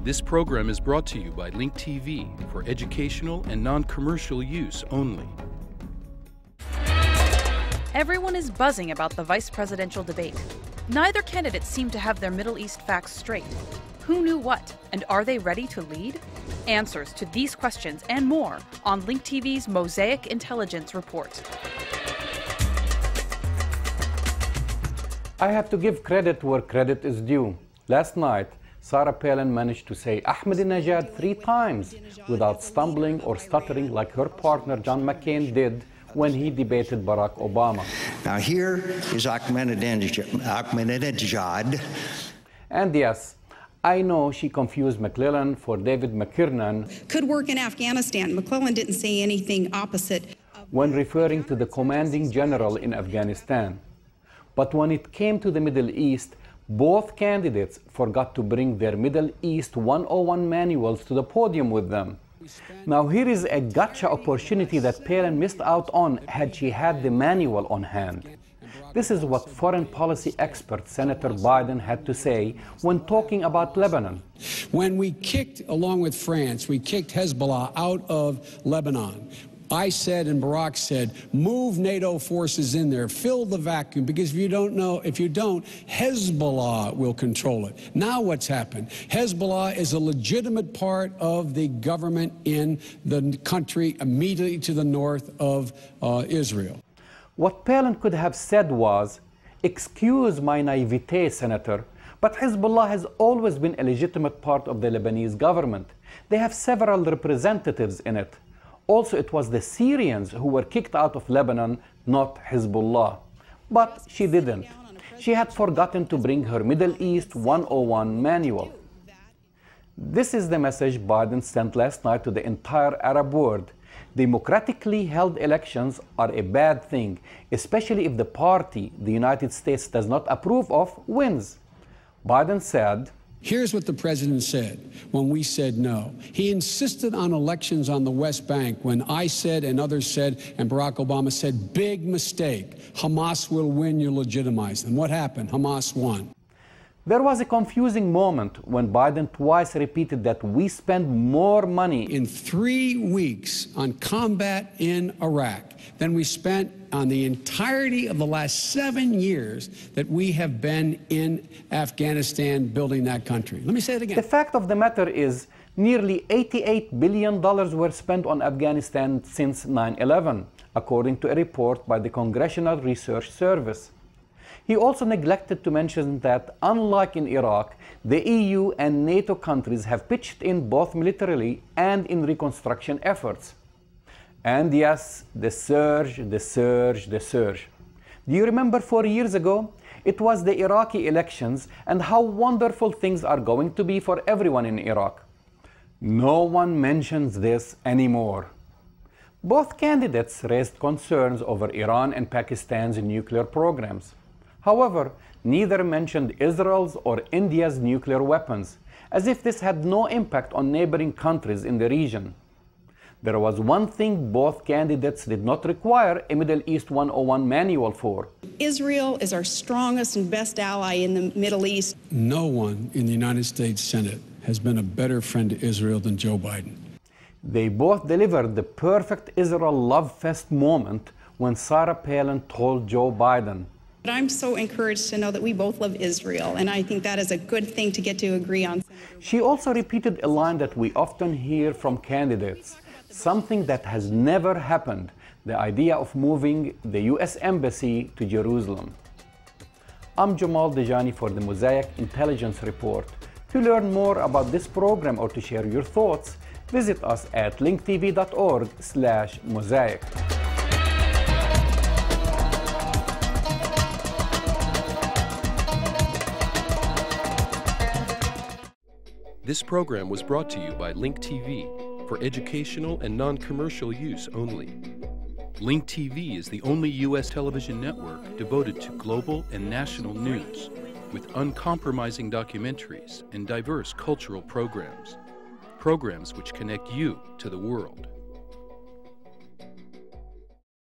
This program is brought to you by Link TV for educational and non-commercial use only. Everyone is buzzing about the vice presidential debate. Neither candidate seemed to have their Middle East facts straight. Who knew what, and are they ready to lead? Answers to these questions and more on Link TV's Mosaic Intelligence Report. I have to give credit where credit is due. Last night, Sarah Palin managed to say Ahmadinejad 3 times without stumbling or stuttering like her partner John McCain did when he debated Barack Obama. Now here is Ahmadinejad. And yes, I know she confused McClellan for David McKiernan. Could work in Afghanistan. McClellan didn't say anything opposite. When referring to the commanding general in Afghanistan. But when it came to the Middle East, both candidates forgot to bring their Middle East 101 manuals to the podium with them. Now here is a gotcha opportunity that Palin missed out on had she had the manual on hand. This is what foreign policy expert Senator Biden had to say when talking about Lebanon. When we kicked, along with France, we kicked Hezbollah out of Lebanon. I said and Barack said, move NATO forces in there, fill the vacuum, because if you don't, Hezbollah will control it. Now what's happened? Hezbollah is a legitimate part of the government in the country immediately to the north of Israel. What Palin could have said was, excuse my naivete, Senator, but Hezbollah has always been a legitimate part of the Lebanese government. They have several representatives in it. Also, it was the Syrians who were kicked out of Lebanon, not Hezbollah. But she didn't. She had forgotten to bring her Middle East 101 manual. This is the message Biden sent last night to the entire Arab world. Democratically held elections are a bad thing, especially if the party the United States does not approve of wins. Biden said, here's what the president said when we said no. He insisted on elections on the West Bank when I said and others said and Barack Obama said, big mistake. Hamas will win, you legitimize them. What happened? Hamas won. There was a confusing moment when Biden twice repeated that we spend more money in 3 weeks on combat in Iraq than we spent on the entirety of the last 7 years that we have been in Afghanistan building that country. Let me say it again. The fact of the matter is nearly $88 billion were spent on Afghanistan since 9/11, according to a report by the Congressional Research Service. He also neglected to mention that, unlike in Iraq, the EU and NATO countries have pitched in both militarily and in reconstruction efforts. And yes, the surge. Do you remember 4 years ago? It was the Iraqi elections and how wonderful things are going to be for everyone in Iraq. No one mentions this anymore. Both candidates raised concerns over Iran and Pakistan's nuclear programs. However, neither mentioned Israel's or India's nuclear weapons, as if this had no impact on neighboring countries in the region. There was one thing both candidates did not require a Middle East 101 manual for. Israel is our strongest and best ally in the Middle East. No one in the United States Senate has been a better friend to Israel than Joe Biden. They both delivered the perfect Israel love fest moment when Sarah Palin told Joe Biden, But I'm so encouraged to know that we both love Israel, and I think that is a good thing to get to agree on. She also repeated a line that we often hear from candidates, something that has never happened, the idea of moving the U.S. Embassy to Jerusalem. I'm Jamal Dajani for the Mosaic Intelligence Report. To learn more about this program or to share your thoughts, visit us at linktv.org/mosaic. This program was brought to you by Link TV for educational and non-commercial use only. Link TV is the only U.S. television network devoted to global and national news, with uncompromising documentaries and diverse cultural programs which connect you to the world.